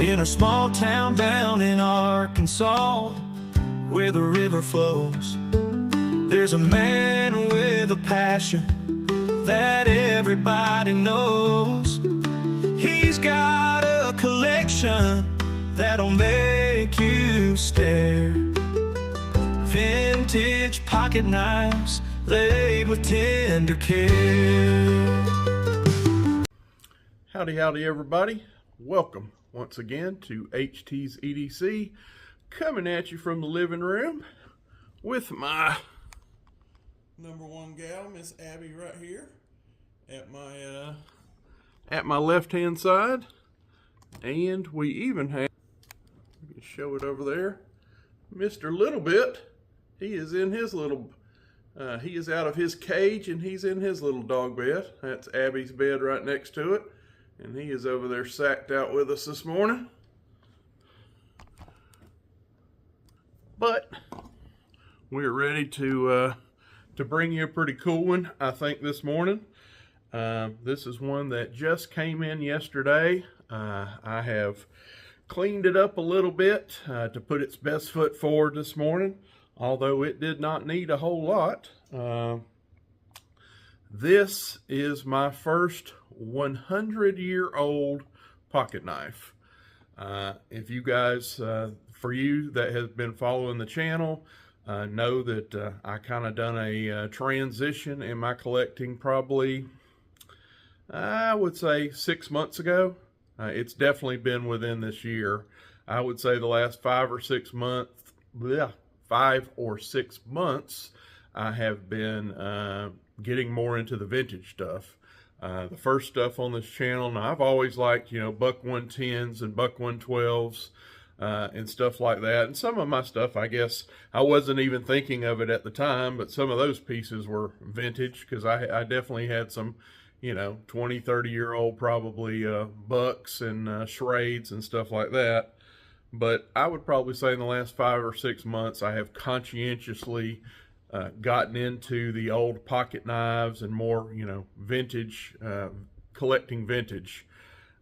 in a small town down in Arkansas, where the river flows. There's a man with a passion that everybody knows. He's got a collection that'll make you stare. Vintage pocket knives laid with tender care. Howdy, howdy everybody. Welcome once again to HT's EDC, coming at you from the living room with my number one gal, Miss Abby, right here at my left hand side. And we even have, you can show it over there, Mr. Little Bit. He is in his little he is out of his cage and he's in his little dog bed. That's Abby's bed right next to it. And he is over there sacked out with us this morning. But we're ready to bring you a pretty cool one, I think, this morning. This is one that just came in yesterday. I have cleaned it up a little bit to put its best foot forward this morning, although it did not need a whole lot. This is my first 100-year-old pocket knife. If you guys, for you that has been following the channel, know that I kind of done a transition in my collecting probably, I would say 6 months ago. It's definitely been within this year. I would say the last 5 or 6 months, 5 or 6 months, I have been getting more into the vintage stuff. The first stuff on this channel, and I've always liked, you know, buck 110s and buck 112s and stuff like that. And some of my stuff, I guess, I wasn't even thinking of it at the time, but some of those pieces were vintage because I definitely had some, you know, 20, 30-year-old probably bucks and Schrades and stuff like that. But I would probably say in the last 5 or 6 months, I have conscientiously gotten into the old pocket knives and more, you know, vintage, collecting vintage.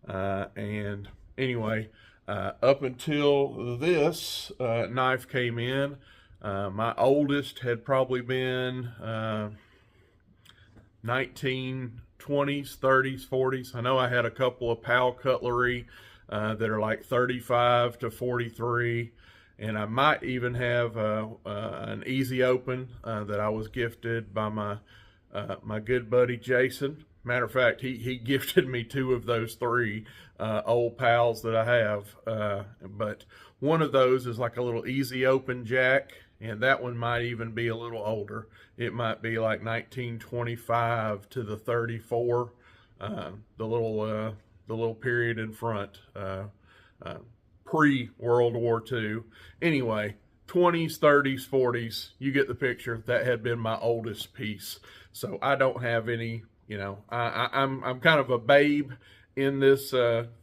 And anyway, up until this knife came in, my oldest had probably been 1920s, 30s, 40s. I know I had a couple of Pal Cutlery that are like 35 to 43. And I might even have an easy open that I was gifted by my good buddy Jason. Matter of fact, he gifted me 2 of those 3 old pals that I have. But one of those is like a little easy open jack, and that one might even be a little older. It might be like 1925 to the 34, the little period in front. Pre-World War II. Anyway, 20s, 30s, 40s, you get the picture. That had been my oldest piece. So I don't have any, you know, I'm kind of a babe in this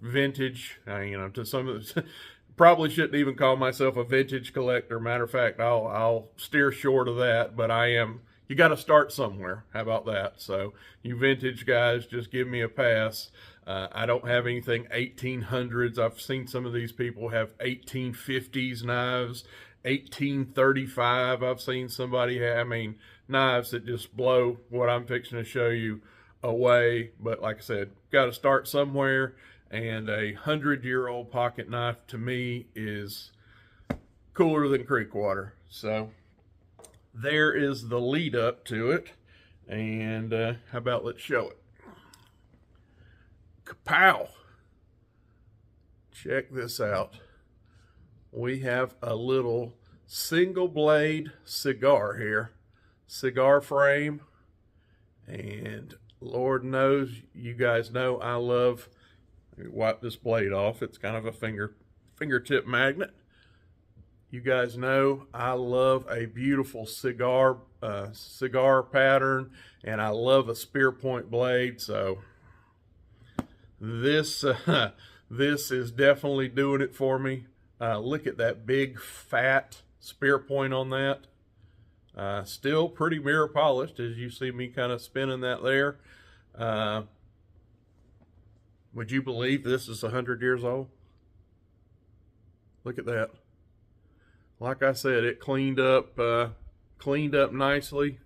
vintage, you know, to some of the, probably shouldn't even call myself a vintage collector. Matter of fact, I'll steer short of that, but I am. You got to start somewhere. How about that? So you vintage guys, just give me a pass. I don't have anything 1800s. I've seen some of these people have 1850s knives, 1835. I've seen somebody have, I mean, knives that just blow what I'm fixing to show you away. But like I said, got to start somewhere. And a 100-year-old pocket knife to me is cooler than creek water. So there is the lead up to it. And how about let's show it. Kapow! Check this out. We have a little single blade cigar here. Cigar frame. And Lord knows, you guys know I love, let me wipe this blade off. It's kind of a fingertip magnet. You guys know I love a beautiful cigar pattern, and I love a spearpoint blade. So this is definitely doing it for me. Look at that big fat spearpoint on that. Still pretty mirror polished, as you see me kind of spinning that there. Would you believe this is 100 years old? Look at that. Like I said, it cleaned up nicely.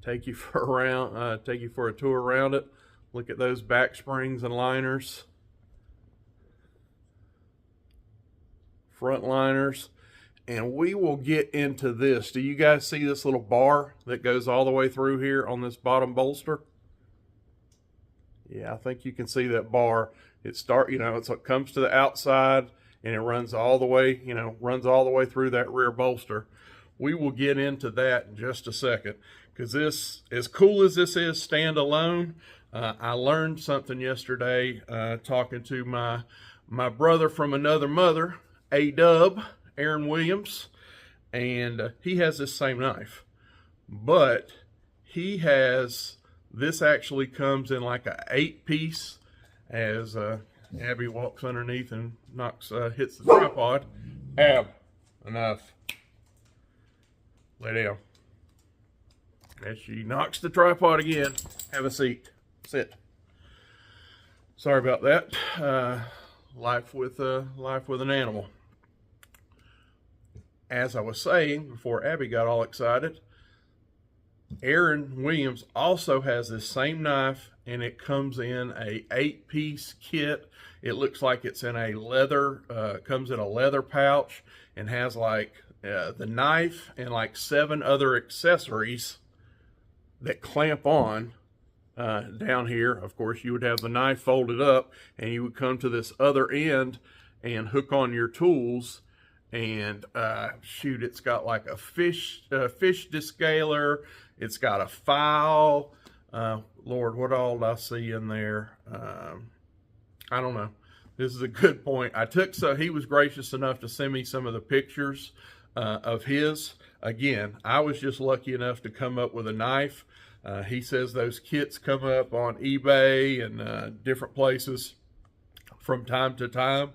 Take you for a tour around it. Look at those back springs and liners. Front liners. And we will get into this. Do you guys see this little bar that goes all the way through here on this bottom bolster? Yeah, I think you can see that bar. It comes to the outside and it runs all the way, runs all the way through that rear bolster. We will get into that in just a second, because this, as cool as this is standalone, I learned something yesterday talking to my brother from another mother, A-Dub, Aaron Williams, and he has this same knife, but this actually comes in like a 8-piece, as Abby walks underneath and hits the tripod. Ab, enough. Lay down. As she knocks the tripod again, have a seat. Sit. Sorry about that. Life with an animal. As I was saying before Abby got all excited, Aaron Williams also has this same knife, and it comes in a 8-piece kit. It looks like it's in a leather, comes in a leather pouch, and has like the knife and like 7 other accessories that clamp on down here. Of course, you would have the knife folded up, and you would come to this other end and hook on your tools. And shoot, it's got like a fish descaler. It's got a file. Lord, what all did I see in there? I don't know. This is a good point. He was gracious enough to send me some of the pictures of his. Again, I was just lucky enough to come up with a knife. He says those kits come up on eBay and different places from time to time.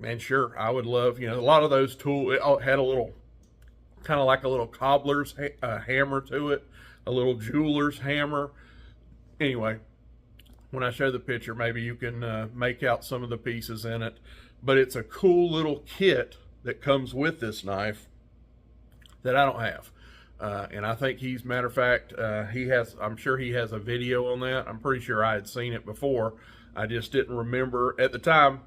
And sure, I would love, a lot of those tools, it had a little, kind of like a little cobbler's hammer to it, a little jeweler's hammer. Anyway, when I show the picture, maybe you can make out some of the pieces in it. But it's a cool little kit that comes with this knife that I don't have. And I think matter of fact, I'm sure he has a video on that. I'm pretty sure I had seen it before. I just didn't remember at the time.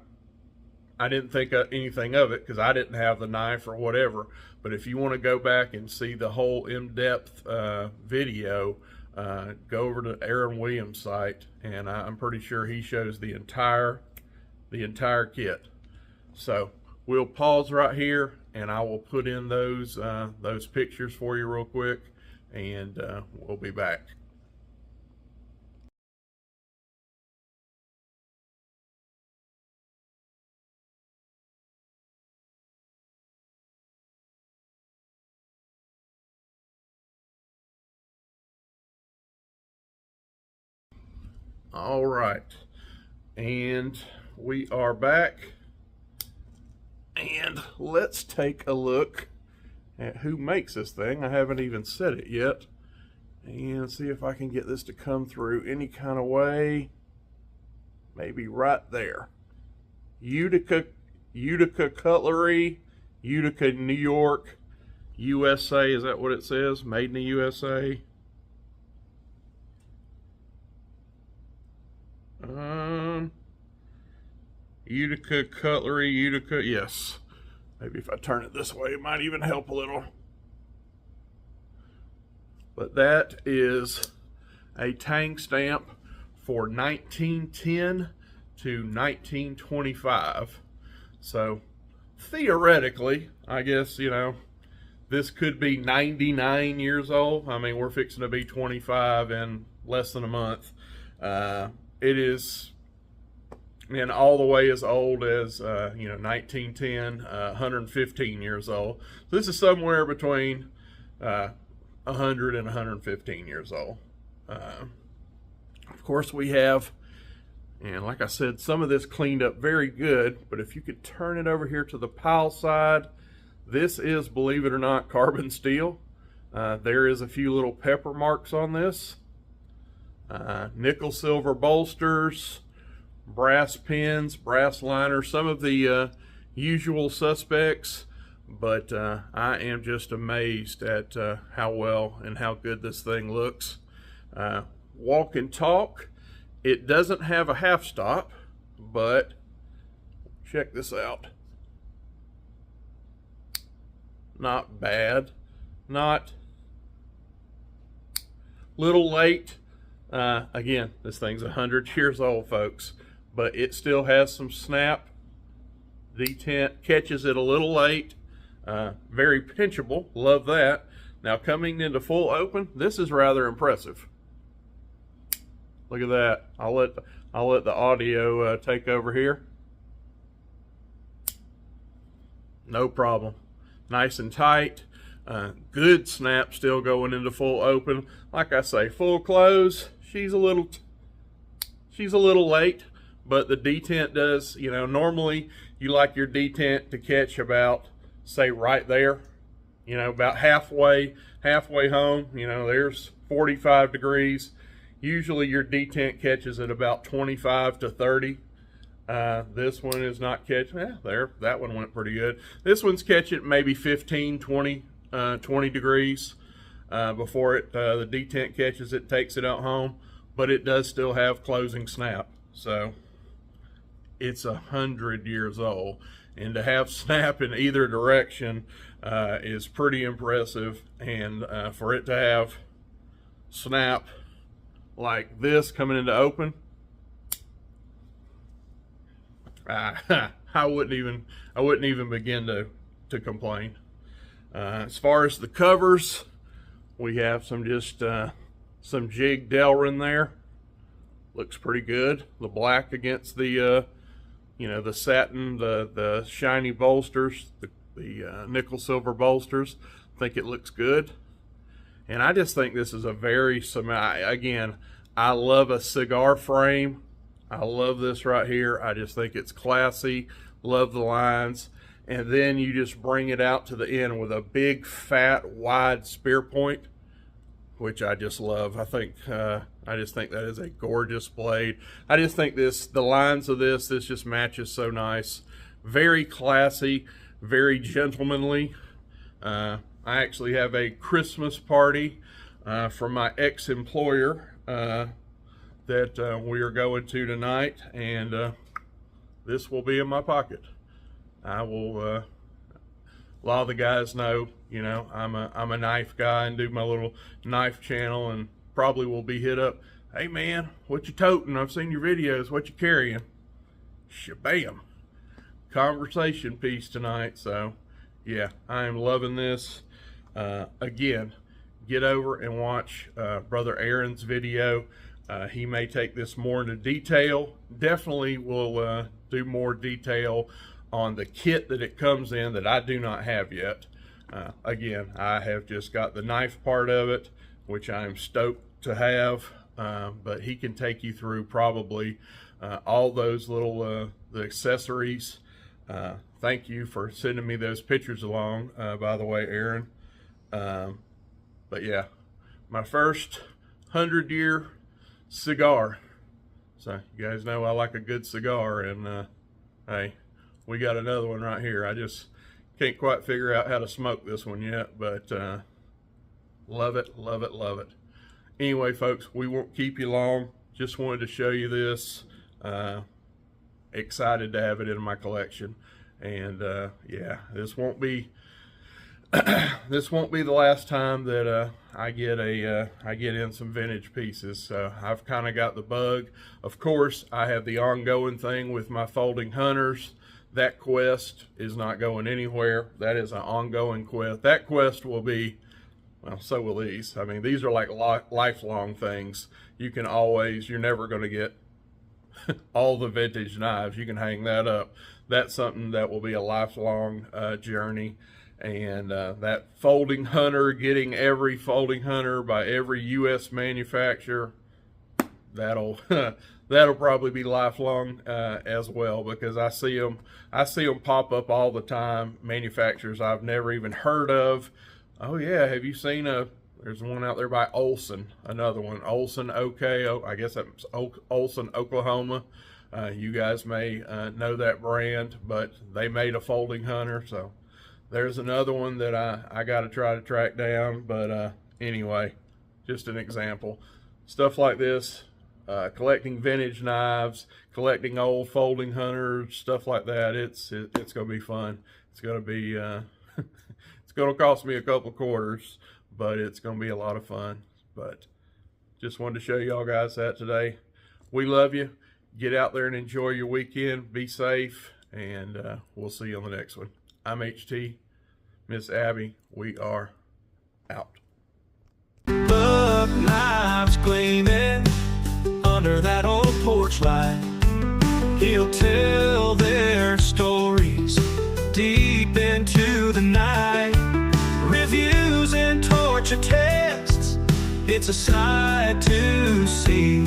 I didn't think anything of it because I didn't have the knife or whatever. But if you want to go back and see the whole in-depth video, go over to Aaron Williams' site, and I'm pretty sure he shows the entire kit. So we'll pause right here, and I will put in those pictures for you real quick, and we'll be back. All right, and we are back, and let's take a look at who makes this thing. I haven't even said it yet, and see if I can get this to come through any kind of way. Maybe right there. Utica Cutlery, Utica, New York, USA. Is that what it says? Made in the USA. Utica Cutlery, Utica, yes. Maybe if I turn it this way, it might even help a little. But that is a tang stamp for 1910 to 1925. So theoretically, I guess, this could be 99 years old. I mean, we're fixing to be 25 in less than a month. It is, and all the way as old as, 1910, 115 years old. So this is somewhere between 100 and 115 years old. Of course, we have, and like I said, some of this cleaned up very good, but if you could turn it over here to the pile side, this is, believe it or not, carbon steel. There is a few little pepper marks on this. Nickel silver bolsters, brass pins, brass liners. Some of the usual suspects, but I am just amazed at how well and how good this thing looks. Walk and talk, it doesn't have a half stop, but check this out. Not bad, not little late. Again, this thing's 100 years old, folks, but it still has some snap. Detent catches it a little late. Very pinchable, love that. Now coming into full open, this is rather impressive. Look at that. I'll let the audio take over here. No problem. Nice and tight. Good snap still going into full open. Like I say, full close. She's a little late, but the detent does, you know, normally you like your detent to catch about, say, right there, you know, about halfway home. You know, there's 45 degrees. Usually your detent catches at about 25 to 30. This one is not catching. There, that one went pretty good. This one's catching maybe 15, 20 degrees before the detent catches it, takes it out home, but it does still have closing snap. So it's 100 years old, and to have snap in either direction is pretty impressive. And for it to have snap like this coming into open, I wouldn't even begin to complain. As far as the covers, we have some jigged delrin there. Looks pretty good. The black against the you know, the satin, the shiny bolsters, the nickel silver bolsters. I think it looks good. And I just think this is a very, again, I love a cigar frame. I love this right here. I just think it's classy. Love the lines. And then you just bring it out to the end with a big, fat, wide spear point, which I just love. I just think that is a gorgeous blade. I just think the lines of this just matches so nice. Very classy, very gentlemanly. I actually have a Christmas party from my ex-employer that we are going to tonight, and this will be in my pocket. I will, a lot of the guys know, you know, I'm a knife guy and do my little knife channel, and probably will be hit up. Hey man, what you toting? I've seen your videos. What you carrying? Shabam. Conversation piece tonight. So yeah, I am loving this. Again, get over and watch Brother Aaron's video. He may take this more into detail. Definitely will do more detail on the kit that it comes in that I do not have yet. Again, I have just got the knife part of it, which I am stoked to have, but he can take you through probably all those little the accessories. Thank you for sending me those pictures along, by the way, Aaron. But yeah, my first 100-year cigar. So you guys know I like a good cigar, and hey, we got another one right here. I just can't quite figure out how to smoke this one yet, but love it, love it, love it. Anyway, folks, we won't keep you long. Just wanted to show you this. Excited to have it in my collection, and yeah, this won't be the last time that I get in some vintage pieces. So I've kind of got the bug. Of course, I have the ongoing thing with my folding hunters. That quest is not going anywhere. That is an ongoing quest. That quest will be, well, so will these. I mean, these are like lifelong things. You can always, you're never going to get all the vintage knives. You can hang that up. That's something that will be a lifelong journey. And that folding hunter, getting every folding hunter by every U.S. manufacturer, that'll probably be lifelong as well, because I see them pop up all the time. Manufacturers I've never even heard of. Oh yeah, have you seen there's one out there by Olson, another one, Olson, OK, I guess that's Olson, Oklahoma. You guys may know that brand, but they made a folding hunter, so there's another one that I got to try to track down. But anyway, just an example. Stuff like this, collecting vintage knives, collecting old folding hunters, stuff like that. It's going to be fun. It's going to be it's going to cost me a couple quarters, but it's going to be a lot of fun. But just wanted to show y'all guys that today. We love you. Get out there and enjoy your weekend. Be safe, and we'll see you on the next one. I'm HT. Miss Abby, we are out. Buck knives gleaming under that old porch light. He'll tell their stories deep into the night. Reviews and torture tests, it's a sight to see.